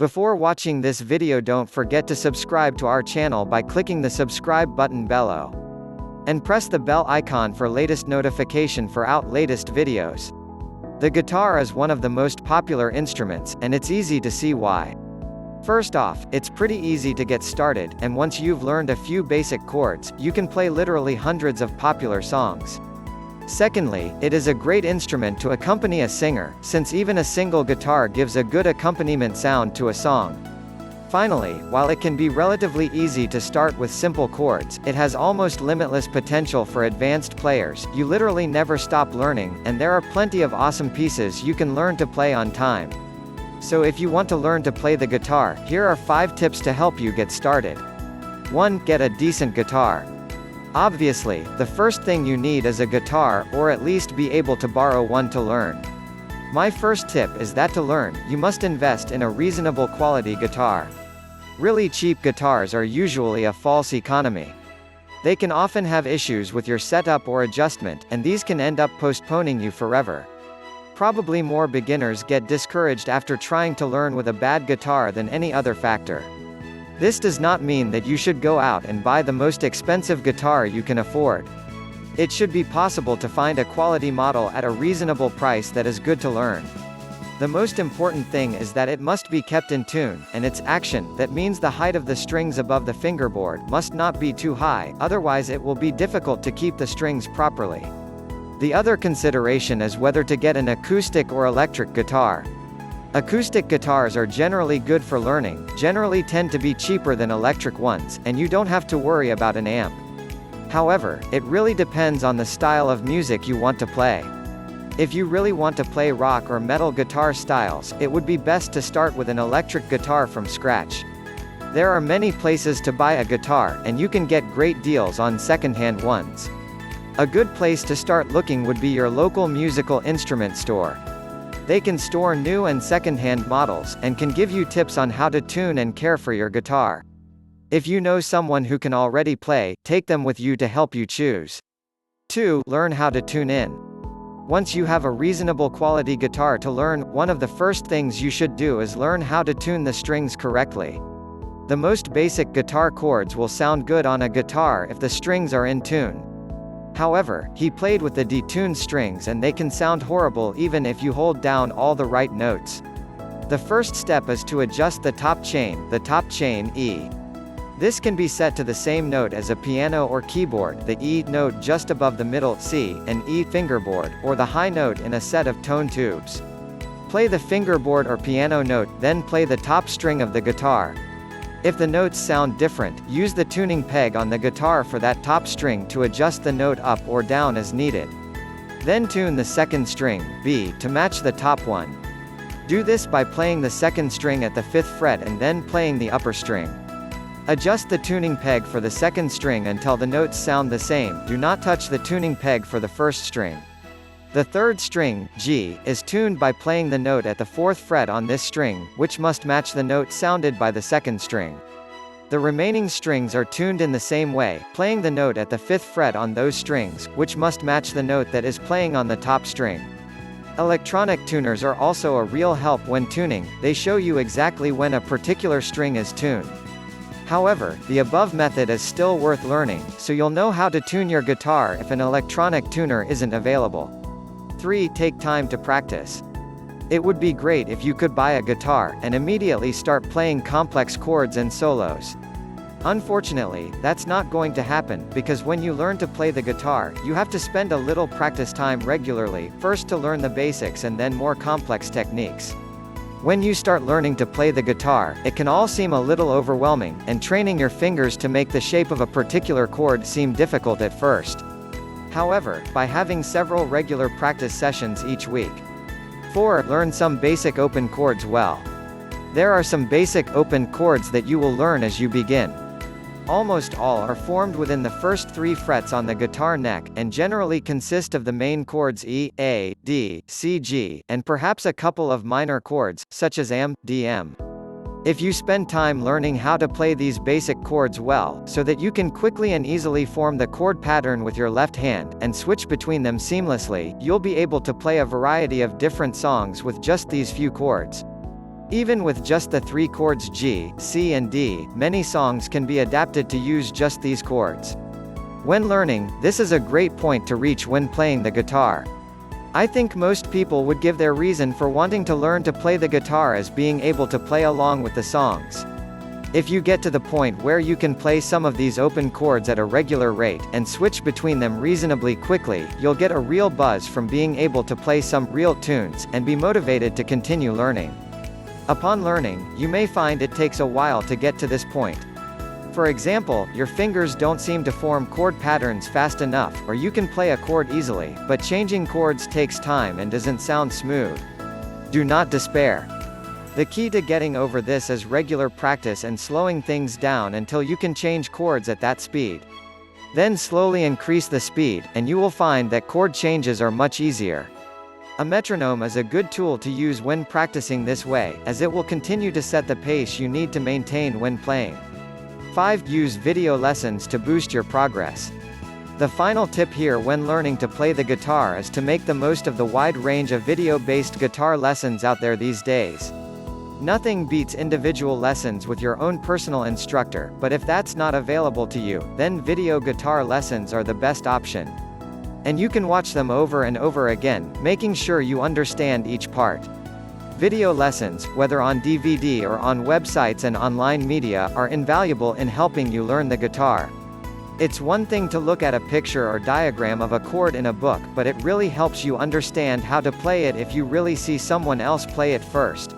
Before watching this video, don't forget to subscribe to our channel by clicking the subscribe button below. And press the bell icon for latest notification for out latest videos. The guitar is one of the most popular instruments, and it's easy to see why. First off, it's pretty easy to get started, and once you've learned a few basic chords, you can play literally hundreds of popular songs. Secondly, it is a great instrument to accompany a singer, since even a single guitar gives a good accompaniment sound to a song. Finally, while it can be relatively easy to start with simple chords, it has almost limitless potential for advanced players. You literally never stop learning, and there are plenty of awesome pieces you can learn to play on time. So if you want to learn to play the guitar, here are 5 tips to help you get started. 1. Get a decent guitar. Obviously, the first thing you need is a guitar, or at least be able to borrow one to learn. My first tip is that to learn, you must invest in a reasonable quality guitar. Really cheap guitars are usually a false economy. They can often have issues with your setup or adjustment, and these can end up postponing you forever. Probably more beginners get discouraged after trying to learn with a bad guitar than any other factor. This does not mean that you should go out and buy the most expensive guitar you can afford. It should be possible to find a quality model at a reasonable price that is good to learn. The most important thing is that it must be kept in tune, and its action, that means the height of the strings above the fingerboard, must not be too high, otherwise it will be difficult to keep the strings properly. The other consideration is whether to get an acoustic or electric guitar. Acoustic guitars are generally good for learning, generally tend to be cheaper than electric ones, and you don't have to worry about an amp. However, it really depends on the style of music you want to play. If you really want to play rock or metal guitar styles, it would be best to start with an electric guitar from scratch. There are many places to buy a guitar, and you can get great deals on second-hand ones. A good place to start looking would be your local musical instrument store. They can store new and second-hand models, and can give you tips on how to tune and care for your guitar. If you know someone who can already play, take them with you to help you choose. 2. Learn how to tune in. Once you have a reasonable quality guitar to learn, one of the first things you should do is learn how to tune the strings correctly. The most basic guitar chords will sound good on a guitar if the strings are in tune. However, he played with the detuned strings and they can sound horrible even if you hold down all the right notes. The first step is to adjust the top chain E. This can be set to the same note as a piano or keyboard, the E note just above the middle C, and E fingerboard, or the high note in a set of tone tubes. Play the fingerboard or piano note, then play the top string of the guitar. If the notes sound different, use the tuning peg on the guitar for that top string to adjust the note up or down as needed. Then tune the second string, B, to match the top one. Do this by playing the second string at the 5th fret and then playing the upper string. Adjust the tuning peg for the second string until the notes sound the same. Do not touch the tuning peg for the first string. The third string, G, is tuned by playing the note at the 4th fret on this string, which must match the note sounded by the second string. The remaining strings are tuned in the same way, playing the note at the 5th fret on those strings, which must match the note that is playing on the top string. Electronic tuners are also a real help when tuning. They show you exactly when a particular string is tuned. However, the above method is still worth learning, so you'll know how to tune your guitar if an electronic tuner isn't available. 3. Take time to practice. It would be great if you could buy a guitar, and immediately start playing complex chords and solos. Unfortunately, that's not going to happen, because when you learn to play the guitar, you have to spend a little practice time regularly, first to learn the basics and then more complex techniques. When you start learning to play the guitar, it can all seem a little overwhelming, and training your fingers to make the shape of a particular chord seem difficult at first. However, by having several regular practice sessions each week. 4. Learn some basic open chords well. There are some basic open chords that you will learn as you begin. Almost all are formed within the first 3 frets on the guitar neck, and generally consist of the main chords E, A, D, C, G, and perhaps a couple of minor chords, such as AM, DM. If you spend time learning how to play these basic chords well, so that you can quickly and easily form the chord pattern with your left hand, and switch between them seamlessly, you'll be able to play a variety of different songs with just these few chords. Even with just the three chords G, C and D, many songs can be adapted to use just these chords. When learning, this is a great point to reach when playing the guitar. I think most people would give their reason for wanting to learn to play the guitar as being able to play along with the songs. If you get to the point where you can play some of these open chords at a regular rate, and switch between them reasonably quickly, you'll get a real buzz from being able to play some real tunes, and be motivated to continue learning. Upon learning, you may find it takes a while to get to this point. For example, your fingers don't seem to form chord patterns fast enough, or you can play a chord easily, but changing chords takes time and doesn't sound smooth. Do not despair. The key to getting over this is regular practice and slowing things down until you can change chords at that speed. Then slowly increase the speed, and you will find that chord changes are much easier. A metronome is a good tool to use when practicing this way, as it will continue to set the pace you need to maintain when playing. 5. Use video lessons to boost your progress. The final tip here when learning to play the guitar is to make the most of the wide range of video-based guitar lessons out there these days. Nothing beats individual lessons with your own personal instructor, but if that's not available to you, then video guitar lessons are the best option. And you can watch them over and over again, making sure you understand each part. Video lessons, whether on DVD or on websites and online media, are invaluable in helping you learn the guitar. It's one thing to look at a picture or diagram of a chord in a book, but it really helps you understand how to play it if you really see someone else play it first.